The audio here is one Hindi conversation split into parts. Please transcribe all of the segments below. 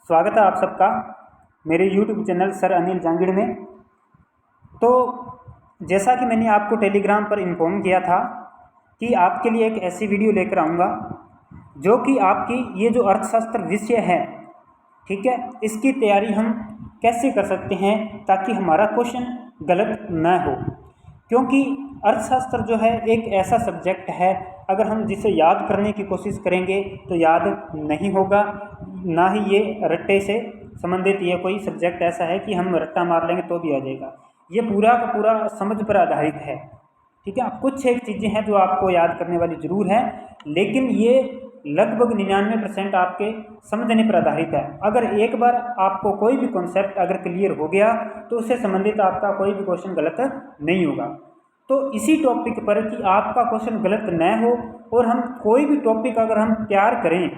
स्वागत है आप सबका मेरे YouTube channel sir Anil Jangid में। तो जैसा कि मैंने आपको टेलीग्राम पर इन्फॉर्म किया था कि आपके लिए एक ऐसी वीडियो लेकर आऊँगा जो कि आपकी ये जो अर्थशास्त्र विषय है, ठीक है, इसकी तैयारी हम कैसे कर सकते हैं ताकि हमारा क्वेश्चन गलत न हो। क्योंकि अर्थशास्त्र जो है एक ऐसा सब्जेक्ट है, अगर हम जिसे याद करने की कोशिश करेंगे तो याद नहीं होगा, ना ही ये रट्टे से संबंधित ये कोई सब्जेक्ट ऐसा है कि हम रट्टा मार लेंगे तो भी आ जाएगा। ये पूरा का पूरा समझ पर आधारित है, ठीक है। कुछ एक चीज़ें हैं जो आपको याद करने वाली ज़रूर है, लेकिन ये लगभग 99% आपके समझने पर आधारित है। अगर एक बार आपको कोई भी कॉन्सेप्ट अगर क्लियर हो गया तो उससे संबंधित आपका कोई भी क्वेश्चन गलत नहीं होगा। तो इसी टॉपिक पर कि आपका क्वेश्चन गलत न हो और हम कोई भी टॉपिक अगर हम तैयार करें,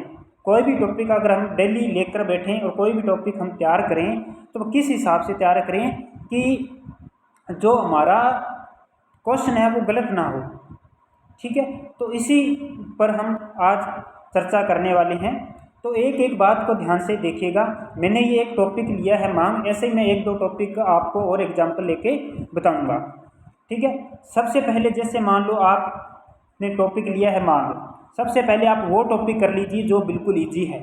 कोई भी टॉपिक अगर हम डेली लेकर बैठें और कोई भी टॉपिक हम तैयार करें तो किस हिसाब से तैयार करें कि जो हमारा क्वेश्चन है वो गलत ना हो, ठीक है। तो इसी पर हम आज चर्चा करने वाले हैं। तो एक एक बात को ध्यान से देखिएगा। मैंने ये एक टॉपिक लिया है मांग, ऐसे ही मैं एक दो टॉपिक आपको और एग्जाम्पल लेके बताऊंगा, ठीक है। सबसे पहले जैसे मान लो आपने टॉपिक लिया है मांग, सबसे पहले आप वो टॉपिक कर लीजिए जो बिल्कुल ईजी है,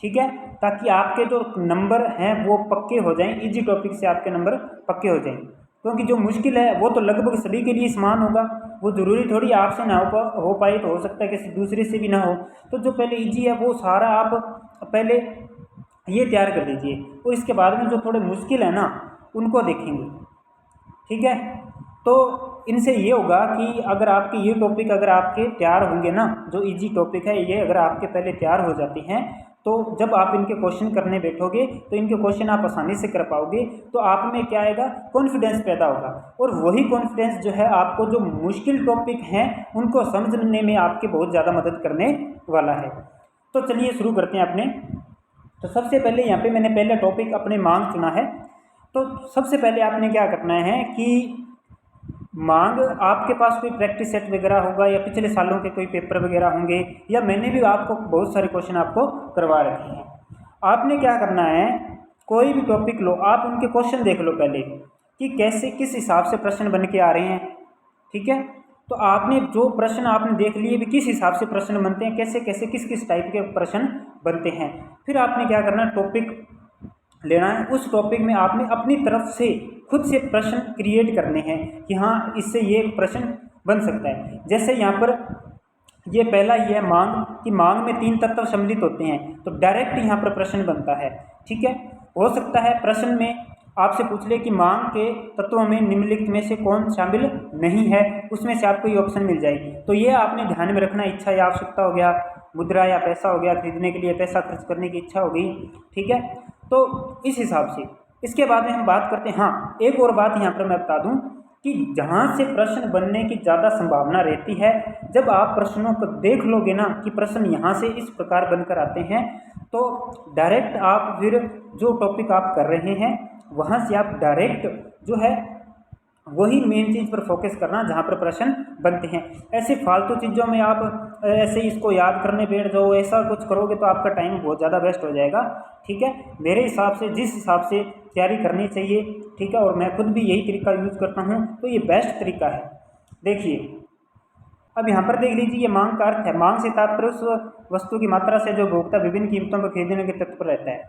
ठीक है, ताकि आपके जो नंबर हैं वो पक्के हो जाएं। इजी टॉपिक से आपके नंबर पक्के हो जाएं, क्योंकि जो मुश्किल है वो तो लगभग सभी के लिए समान होगा। वो ज़रूरी थोड़ी आपसे ना हो पाए, तो हो सकता है किसी दूसरे से भी ना हो। तो जो पहले इजी है वो सारा आप पहले ये तैयार कर लीजिए और इसके बाद में जो थोड़े मुश्किल है ना उनको देखेंगे, ठीक है। तो इनसे ये होगा कि अगर आपके ये टॉपिक अगर आपके तैयार होंगे ना, जो इजी टॉपिक है ये अगर आपके पहले तैयार हो जाती हैं तो जब आप इनके क्वेश्चन करने बैठोगे तो इनके क्वेश्चन आप आसानी से कर पाओगे। तो आप में क्या आएगा, कॉन्फिडेंस पैदा होगा, और वही कॉन्फिडेंस जो है आपको जो मुश्किल टॉपिक हैं उनको समझने में आपके बहुत ज़्यादा मदद करने वाला है। तो चलिए शुरू करते हैं अपने। तो सबसे पहले यहाँ पे मैंने पहला टॉपिक अपने मांग चुना है। तो सबसे पहले आपने क्या करना है कि मांग, आपके पास कोई प्रैक्टिस सेट वगैरह होगा या पिछले सालों के कोई पेपर वगैरह होंगे, या मैंने भी आपको बहुत सारे क्वेश्चन आपको करवा रखे हैं। आपने क्या करना है, कोई भी टॉपिक लो, आप उनके क्वेश्चन देख लो पहले कि कैसे किस हिसाब से प्रश्न बन के आ रहे हैं, ठीक है। तो आपने जो प्रश्न आपने देख लिए भी किस हिसाब से प्रश्न बनते हैं, कैसे कैसे किस किस टाइप के प्रश्न बनते हैं। फिर आपने क्या करना है, टॉपिक लेना है, उस टॉपिक में आपने अपनी तरफ से खुद से प्रश्न क्रिएट करने हैं कि हाँ इससे ये प्रश्न बन सकता है। जैसे यहाँ पर ये पहला ये है मांग, कि मांग में 3 तत्व सम्मिलित होते हैं, तो डायरेक्ट यहाँ पर प्रश्न बनता है, ठीक है। हो सकता है प्रश्न में आपसे पूछ ले कि मांग के तत्वों में निम्नलिखित में से कौन शामिल नहीं है, उसमें से आपको ये ऑप्शन मिल जाएगी। तो ये आपने ध्यान में रखना, इच्छा या आवश्यकता हो गया, मुद्रा या पैसा हो गया, खरीदने के लिए पैसा खर्च करने की इच्छा हो गई, ठीक है। तो इस हिसाब से इसके बाद में हम बात करते हैं। हाँ, एक और बात यहाँ पर मैं बता दूँ कि जहाँ से प्रश्न बनने की ज़्यादा संभावना रहती है, जब आप प्रश्नों को देख लोगे ना कि प्रश्न यहाँ से इस प्रकार बनकर आते हैं, तो डायरेक्ट आप फिर जो टॉपिक आप कर रहे हैं वहाँ से आप डायरेक्ट जो है वही मेन चीज़ पर फोकस करना जहाँ पर प्रश्न बनते हैं। ऐसे फालतू चीज़ों में आप ऐसे इसको याद करने बैठ जाओ, ऐसा कुछ करोगे तो आपका टाइम बहुत ज़्यादा वेस्ट हो जाएगा, ठीक है। मेरे हिसाब से जिस हिसाब से तैयारी करनी चाहिए, ठीक है, और मैं खुद भी यही तरीका यूज़ करता हूँ, तो ये बेस्ट तरीका है। देखिए अब यहाँ पर देख लीजिए, ये मांग का अर्थ है। मांग से तात्पर्य उस वस्तु की मात्रा से जो उपभोक्ता विभिन्न कीमतों पर खरीदने के तत्पर रहता है,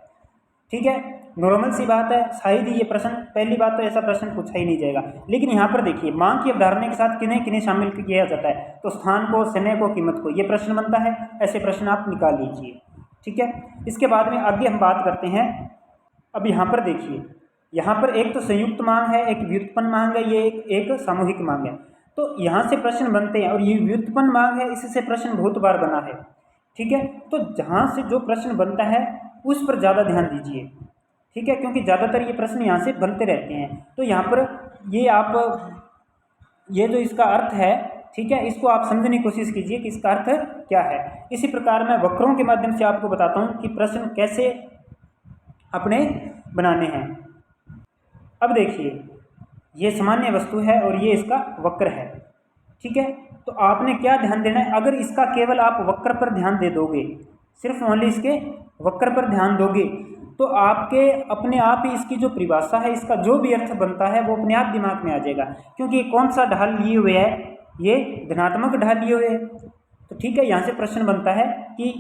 ठीक है। नॉर्मल सी बात है, शायद ही ये प्रश्न, पहली बात तो ऐसा प्रश्न पूछा ही नहीं जाएगा। लेकिन यहाँ पर देखिए, मांग की अवधारणा के साथ किन्हें किन्हें शामिल किया जाता है, तो स्थान को, समय को, कीमत को, ये प्रश्न बनता है। ऐसे प्रश्न आप निकाल लीजिए, ठीक है। इसके बाद में आगे हम बात करते हैं। अब यहाँ पर देखिए, यहाँ पर एक तो संयुक्त मांग है, एक व्युत्पन्न मांग है, ये एक सामूहिक मांग है। तो यहाँ से प्रश्न बनते हैं, और ये व्युत्पन्न मांग है, इससे प्रश्न बहुत बार बना है, ठीक है। तो जहाँ से जो प्रश्न बनता है उस पर ज़्यादा ध्यान दीजिए, ठीक है, क्योंकि ज़्यादातर ये प्रश्न यहाँ से बनते रहते हैं। तो यहाँ पर ये आप ये जो इसका अर्थ है, ठीक है, इसको आप समझने की कोशिश कीजिए कि इसका अर्थ क्या है। इसी प्रकार मैं वक्रों के माध्यम से आपको बताता हूँ कि प्रश्न कैसे अपने बनाने हैं। अब देखिए, ये सामान्य वस्तु है और ये इसका वक्र है, ठीक है। तो आपने क्या ध्यान देना है, अगर इसका केवल आप वक्र पर ध्यान दे दोगे, सिर्फ ओनली इसके वक्र पर ध्यान दोगे, तो आपके अपने आप ही इसकी जो परिभाषा है, इसका जो भी अर्थ बनता है वो अपने आप दिमाग में आ जाएगा, क्योंकि कौन सा ढाल लिए हुए है, ये धनात्मक ढाल लिए हुए है। तो ठीक है, यहाँ से प्रश्न बनता है कि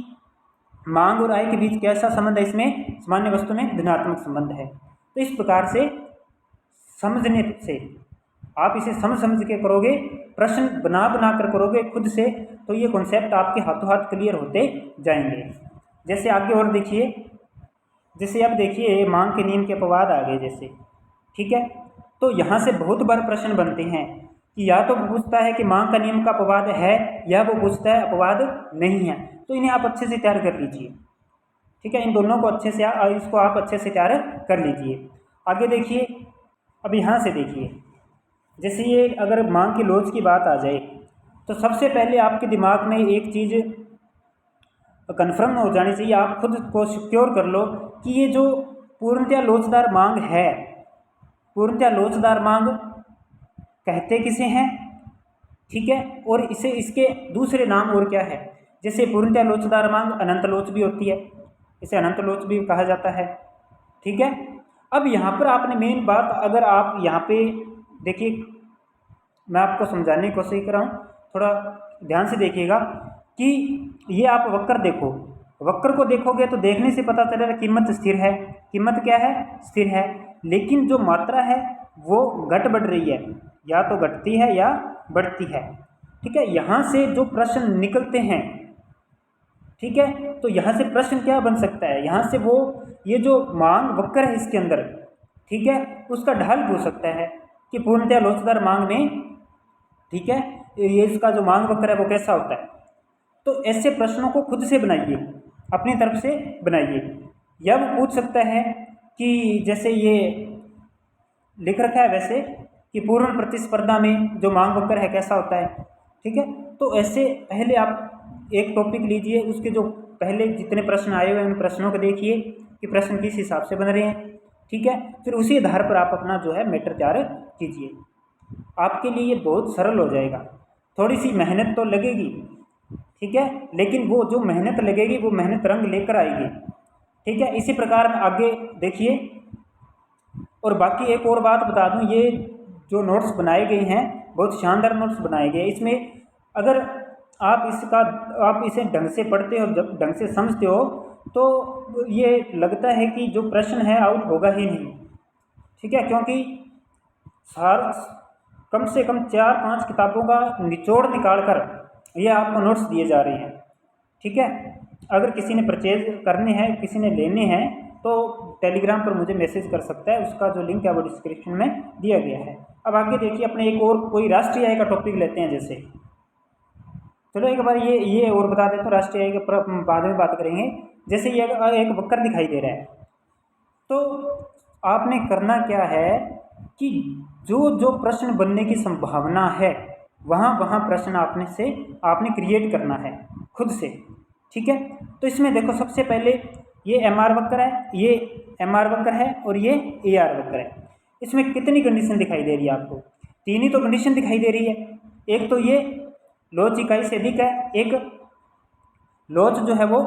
मांग और आय के बीच कैसा संबंध है, इसमें सामान्य वस्तु में धनात्मक संबंध है। तो इस प्रकार से समझने से, आप इसे समझ समझ के करोगे, प्रश्न बना बना कर करोगे खुद से, तो ये कॉन्सेप्ट आपके हाथों हाथ क्लियर होते जाएंगे। जैसे आगे और देखिए, जैसे अब देखिए मांग के नियम के अपवाद आ गए जैसे, ठीक है। तो यहाँ से बहुत बार प्रश्न बनते हैं कि या तो पूछता है कि मांग का नियम का अपवाद है, या वो पूछता है अपवाद नहीं है। तो इन्हें आप अच्छे से तैयार कर लीजिए, ठीक है। इन दोनों को अच्छे से इसको आप अच्छे से तैयार कर लीजिए। आगे देखिए, अब यहाँ से देखिए, जैसे ये अगर मांग के लॉज की बात आ जाए, तो सबसे पहले आपके दिमाग में एक चीज़ कन्फर्म हो जानी चाहिए, आप खुद को सिक्योर कर लो कि ये जो पूर्णतया लोचदार मांग है, पूर्णतया लोचदार मांग कहते किसे हैं, ठीक है। और इसे इसके दूसरे नाम और क्या है, जैसे पूर्णतया लोचदार मांग अनंत लोच भी होती है, इसे अनंत लोच भी कहा जाता है, ठीक है। अब यहाँ पर आपने मेन बात, अगर आप यहाँ पे देखिए, मैं आपको समझाने की कोशिश कर रहा हूँ, थोड़ा ध्यान से देखिएगा कि ये आप वक्र देखो, वक्र को देखोगे तो देखने से पता चलेगा कीमत स्थिर है, कीमत क्या है, स्थिर है। लेकिन जो मात्रा है वो घट बढ़ रही है, या तो घटती है या बढ़ती है, ठीक है। यहाँ से जो प्रश्न निकलते हैं, ठीक है, तो यहाँ से प्रश्न क्या बन सकता है, यहाँ से वो ये जो मांग वक्र है इसके अंदर, ठीक है, उसका ढाल पूछ सकता है कि पूर्णतया लोचदार मांग में, ठीक है, ये इसका जो मांग वक्र है वो कैसा होता है। तो ऐसे प्रश्नों को खुद से बनाइए, अपनी तरफ से बनाइए। या वो पूछ सकता है कि जैसे ये लिख रखा है वैसे कि पूर्ण प्रतिस्पर्धा में जो मांग वक्र है कैसा होता है, ठीक है। तो ऐसे पहले आप एक टॉपिक लीजिए, उसके जो पहले जितने प्रश्न आए हुए हैं उन प्रश्नों को देखिए कि प्रश्न किस हिसाब से बन रहे हैं, ठीक है। फिर उसी आधार पर आप अपना जो है मैटर तैयार कीजिए, आपके लिए ये बहुत सरल हो जाएगा। थोड़ी सी मेहनत तो लगेगी, ठीक है, लेकिन वो जो मेहनत लगेगी वो मेहनत रंग लेकर आएगी, ठीक है। इसी प्रकार में आगे देखिए, और बाकी एक और बात बता दूं, ये जो नोट्स बनाए गए हैं बहुत शानदार नोट्स बनाए गए हैं। इसमें अगर आप इसे ढंग से पढ़ते हो, जब ढंग से समझते हो, तो ये लगता है कि जो प्रश्न है आउट होगा ही नहीं, ठीक है। क्योंकि कम से कम 4-5 किताबों का निचोड़ निकाल कर ये आपको नोट्स दिए जा रहे हैं, ठीक है। अगर किसी ने परचेज करने हैं, किसी ने लेने हैं, तो टेलीग्राम पर मुझे मैसेज कर सकता है, उसका जो लिंक है वो डिस्क्रिप्शन में दिया गया है। अब आगे देखिए, अपने एक और कोई राष्ट्रीय आय का टॉपिक लेते हैं। जैसे चलो एक बार ये और बता देता हूँ, राष्ट्रीय आय के बाद में बात करेंगे। जैसे ये एक वक्र दिखाई दे रहा है, तो आपने करना क्या है कि जो जो प्रश्न बनने की संभावना है वहाँ प्रश्न आपने क्रिएट करना है खुद से, ठीक है। तो इसमें देखो, सबसे पहले ये MR वक्र है, ये MR वक्र है और ये AR वक्र है। इसमें कितनी कंडीशन दिखाई दे रही है आपको? 3 ही तो कंडीशन दिखाई दे रही है। एक तो ये लोच इकाई से अधिक है, एक लोच जो है वो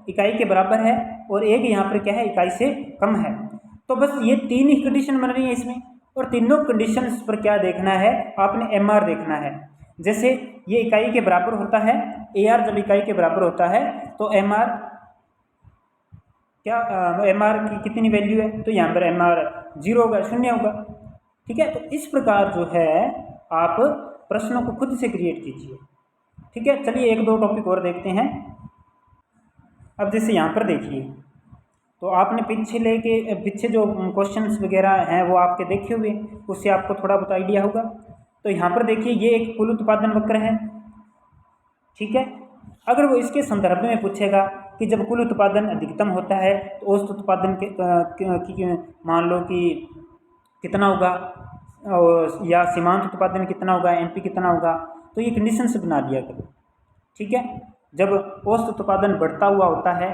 इकाई के बराबर है, और एक यहाँ पर क्या है, इकाई से कम है। तो बस ये 3 ही कंडीशन बन रही है इसमें, और तीनों कंडीशंस पर क्या देखना है, आपने MR देखना है। जैसे ये इकाई के बराबर होता है, AR जब इकाई के बराबर होता है तो MR की कितनी वैल्यू है, तो यहाँ पर MR 0 होगा, 0 होगा, ठीक है। तो इस प्रकार जो है आप प्रश्नों को खुद से क्रिएट कीजिए, ठीक है। चलिए 1-2 टॉपिक और देखते हैं। अब जैसे यहाँ पर देखिए, तो आपने पीछे जो क्वेश्चंस वगैरह हैं वो आपके देखे हुए, उससे आपको थोड़ा बहुत आइडिया होगा। तो यहाँ पर देखिए, ये एक कुल उत्पादन वक्र है, ठीक है। अगर वो इसके संदर्भ में पूछेगा कि जब कुल उत्पादन अधिकतम होता है तो औसत उत्पादन मान लो कि कितना होगा, या सीमांत उत्पादन कितना होगा, MP कितना होगा, तो ये कंडीशन से बना लिया करो, ठीक है। जब औसत उत्पादन बढ़ता हुआ होता है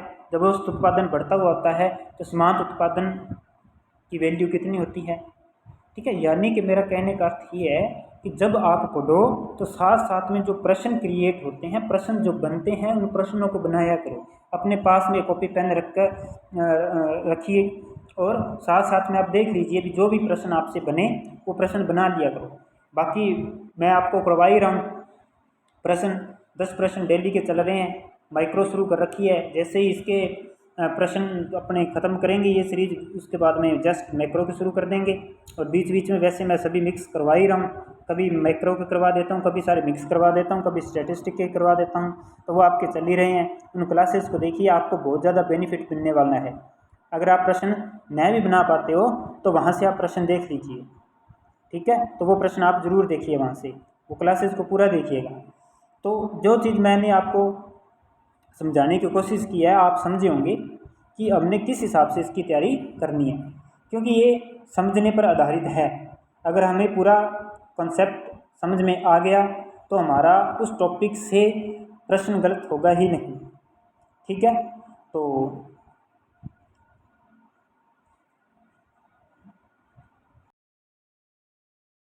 तो सीमांत उत्पादन की वैल्यू कितनी होती है, ठीक है। यानी कि मेरा कहने का अर्थ ये है कि जब आप पढ़ो तो साथ साथ में जो प्रश्न क्रिएट होते हैं, प्रश्न जो बनते हैं, उन प्रश्नों को बनाया करो। अपने पास में कॉपी पेन रखिए और साथ साथ में आप देख लीजिए भी जो भी प्रश्न आपसे बने वो प्रश्न बना लिया करो। बाकी मैं आपको करवा ही रहा हूँ प्रश्न, 10 प्रश्न डेली के चल रहे हैं। माइक्रो शुरू कर रखी है, जैसे ही इसके प्रश्न अपने ख़त्म करेंगे ये सीरीज, उसके बाद में जस्ट मैक्रो के शुरू कर देंगे। और बीच बीच में वैसे मैं सभी मिक्स करवा ही रहा हूँ, कभी मैक्रो के करवा देता हूँ, कभी सारे मिक्स करवा देता हूँ, कभी स्टैटिस्टिक के करवा देता हूँ। तो वो आपके चल ही रहे हैं। उन क्लासेस को देखिए, आपको बहुत ज़्यादा बेनिफिट मिलने वाला है। अगर आप प्रश्न नहीं भी बना पाते हो तो वहाँ से आप प्रश्न देख लीजिए, ठीक है। तो वो प्रश्न आप ज़रूर देखिए, वहाँ से वो क्लासेस को पूरा देखिएगा। तो जो चीज़ मैंने आपको समझाने की कोशिश की है, आप समझे होंगे कि हमने किस हिसाब से इसकी तैयारी करनी है, क्योंकि ये समझने पर आधारित है। अगर हमें पूरा कॉन्सेप्ट समझ में आ गया तो हमारा उस टॉपिक से प्रश्न गलत होगा ही नहीं, ठीक है। तो